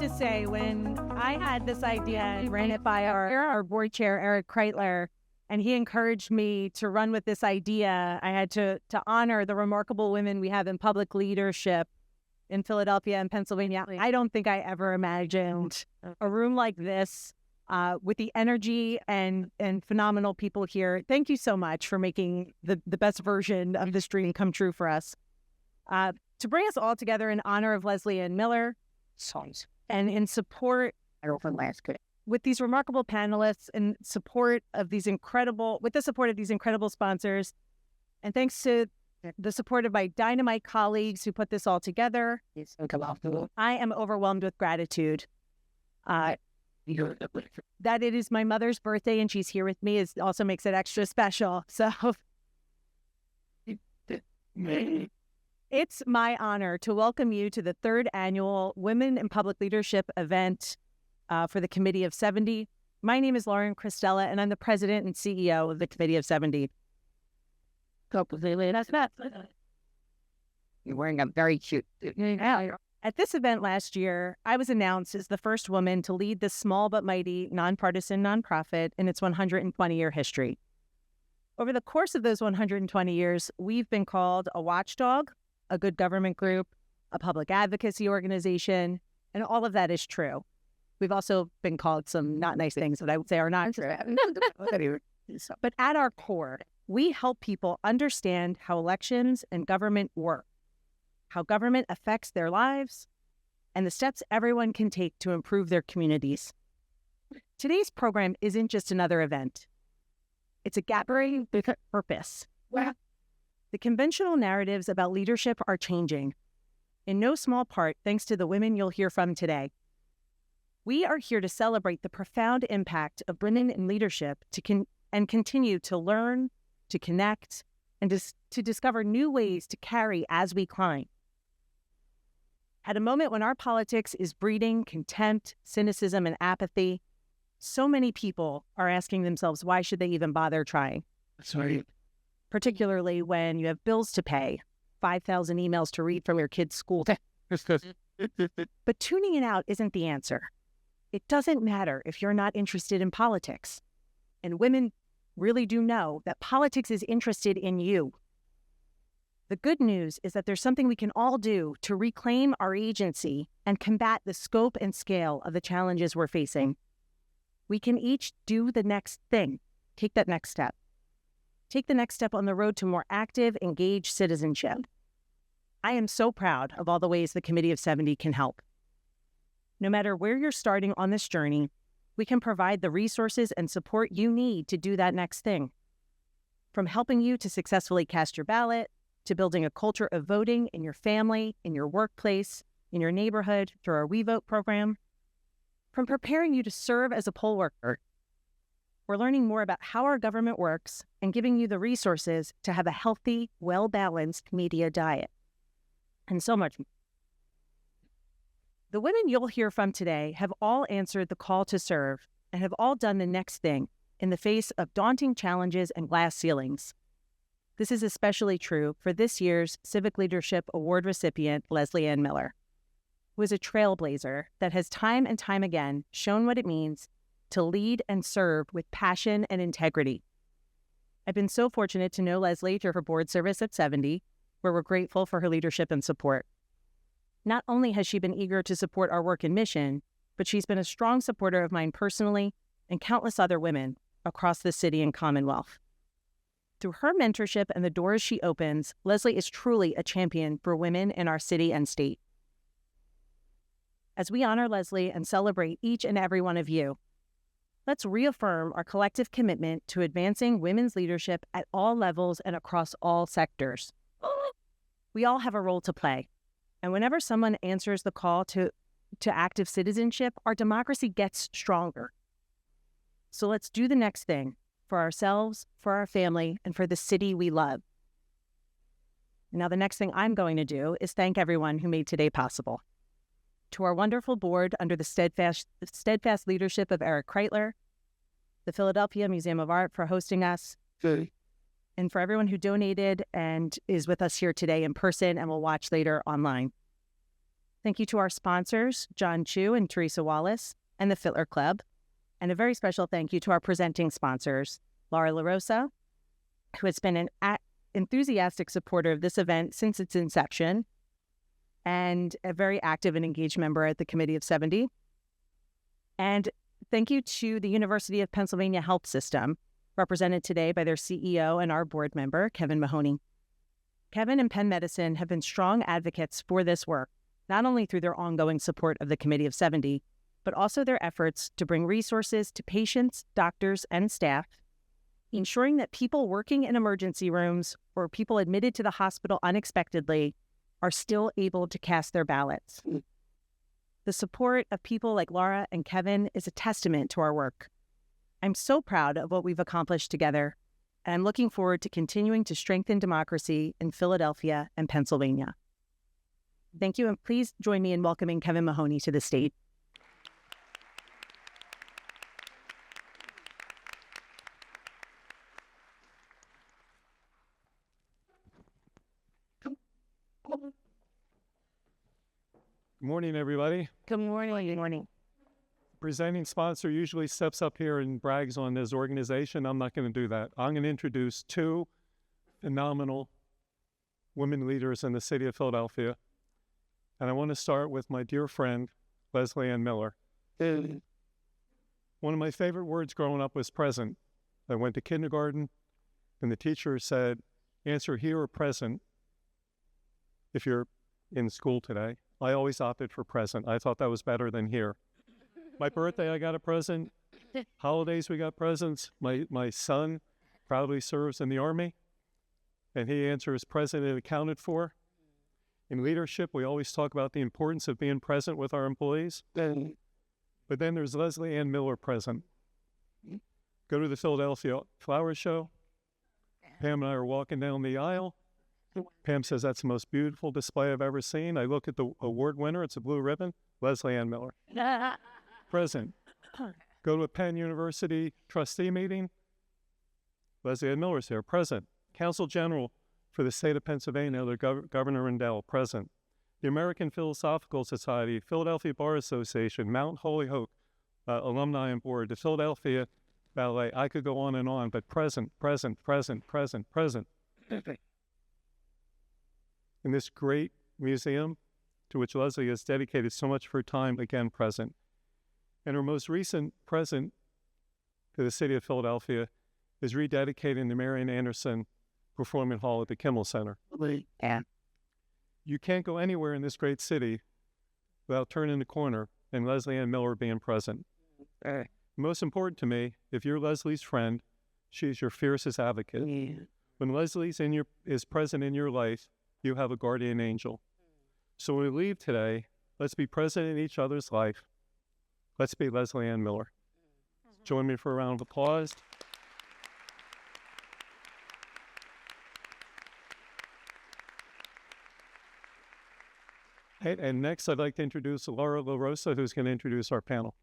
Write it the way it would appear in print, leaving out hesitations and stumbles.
to say, when I had this idea, I ran it by our board chair, Eric Kreitler, and he encouraged me to run with this idea. I had to honor the remarkable women we have in public leadership in Philadelphia and Pennsylvania. I don't think I ever imagined a room like this with the energy and phenomenal people here. Thank you so much for making the best version of this dream come true for us. To bring us all together in honor of Leslie Ann Miller and in support with these remarkable panelists and with the support of these incredible sponsors, and thanks to the support of my dynamite colleagues who put this all together, I am overwhelmed with gratitude. That it is my mother's birthday and she's here with me also makes it extra special. So it's my honor to welcome you to the third annual Women in Public Leadership event for the Committee of 70. My name is Lauren Cristella, and I'm the president and CEO of the Committee of 70. You're wearing a very cute suit. At this event last year, I was announced as the first woman to lead this small but mighty nonpartisan nonprofit in its 120-year history. Over the course of those 120 years, we've been called a watchdog, a good government group, a public advocacy organization, and all of that is true. We've also been called some not nice things that I would say are not true. But at our core, we help people understand how elections and government work, how government affects their lives, and the steps everyone can take to improve their communities. Today's program isn't just another event. It's a gathering with a purpose. The conventional narratives about leadership are changing, in no small part thanks to the women you'll hear from today. We are here to celebrate the profound impact of women in leadership and continue to learn, to connect, and to discover new ways to carry as we climb. At a moment when our politics is breeding contempt, cynicism, and apathy, so many people are asking themselves, why should they even bother trying? That's right. Particularly when you have bills to pay, 5,000 emails to read from your kid's school. But tuning it out isn't the answer. It doesn't matter if you're not interested in politics. And women really do know that politics is interested in you. The good news is that there's something we can all do to reclaim our agency and combat the scope and scale of the challenges we're facing. We can each do the next thing, take that next step. Take the next step on the road to more active, engaged citizenship. I am so proud of all the ways the Committee of 70 can help. No matter where you're starting on this journey, we can provide the resources and support you need to do that next thing. From helping you to successfully cast your ballot, to building a culture of voting in your family, in your workplace, in your neighborhood through our We Vote program. From preparing you to serve as a poll worker. We're learning more about how our government works and giving you the resources to have a healthy, well-balanced media diet. And so much more. The women you'll hear from today have all answered the call to serve and have all done the next thing in the face of daunting challenges and glass ceilings. This is especially true for this year's Civic Leadership Award recipient, Leslie Ann Miller, who is a trailblazer that has time and time again shown what it means to lead and serve with passion and integrity. I've been so fortunate to know Leslie through her board service at 70, where we're grateful for her leadership and support. Not only has she been eager to support our work and mission, but she's been a strong supporter of mine personally and countless other women across the city and Commonwealth. Through her mentorship and the doors she opens, Leslie is truly a champion for women in our city and state. As we honor Leslie and celebrate each and every one of you, let's reaffirm our collective commitment to advancing women's leadership at all levels and across all sectors. We all have a role to play, and whenever someone answers the call to active citizenship, our democracy gets stronger. So let's do the next thing for ourselves, for our family, and for the city we love. Now, the next thing I'm going to do is thank everyone who made today possible. To our wonderful board under the steadfast leadership of Eric Kreitler, the Philadelphia Museum of Art for hosting us, and for everyone who donated and is with us here today in person and will watch later online. Thank you to our sponsors, John Chu and Teresa Wallace, and the Fitler Club. And a very special thank you to our presenting sponsors, Laura LaRosa, who has been an enthusiastic supporter of this event since its inception, and a very active and engaged member at the Committee of 70. And thank you to the University of Pennsylvania Health System, represented today by their CEO and our board member, Kevin Mahoney. Kevin and Penn Medicine have been strong advocates for this work, not only through their ongoing support of the Committee of 70, but also their efforts to bring resources to patients, doctors, and staff, ensuring that people working in emergency rooms or people admitted to the hospital unexpectedly are still able to cast their ballots. The support of people like Laura and Kevin is a testament to our work. I'm so proud of what we've accomplished together, and I'm looking forward to continuing to strengthen democracy in Philadelphia and Pennsylvania. Thank you, and please join me in welcoming Kevin Mahoney to the stage. Good morning, everybody. Good morning. Good morning. Presenting sponsor usually steps up here and brags on his organization. I'm not going to do that. I'm going to introduce two phenomenal women leaders in the city of Philadelphia. And I want to start with my dear friend, Leslie Ann Miller. One of my favorite words growing up was present. I went to kindergarten, and the teacher said, answer here or present if you're in school today. I always opted for present. I thought that was better than here. My birthday, I got a present. Holidays, we got presents. My son proudly serves in the Army, and he answers present and accounted for. In leadership, we always talk about the importance of being present with our employees. But then there's Leslie Ann Miller present. Go to the Philadelphia Flower Show. Pam and I are walking down the aisle. Pam says, that's the most beautiful display I've ever seen. I look at the award winner. It's a blue ribbon. Leslie Ann Miller. Present. Go to a Penn University trustee meeting. Leslie Ann Miller's here. Present. Counsel General for the state of Pennsylvania, Governor Rendell. Present. The American Philosophical Society, Philadelphia Bar Association, Mount Holyoke Alumni and Board, the Philadelphia Ballet. I could go on, but present, present, present, present, present. In this great museum to which Leslie has dedicated so much of her time, again, present. And her most recent present to the city of Philadelphia is rededicating the Marian Anderson Performing Hall at the Kimmel Center. Yeah. You can't go anywhere in this great city without turning the corner and Leslie Ann Miller being present. Most important to me, if you're Leslie's friend, she's your fiercest advocate. When Leslie's is present in your life, you have a guardian angel. So when we leave today, let's be present in each other's life. Let's be Leslie Ann Miller. Join me for a round of applause. And next, I'd like to introduce Laura LaRosa, who's going to introduce our panel.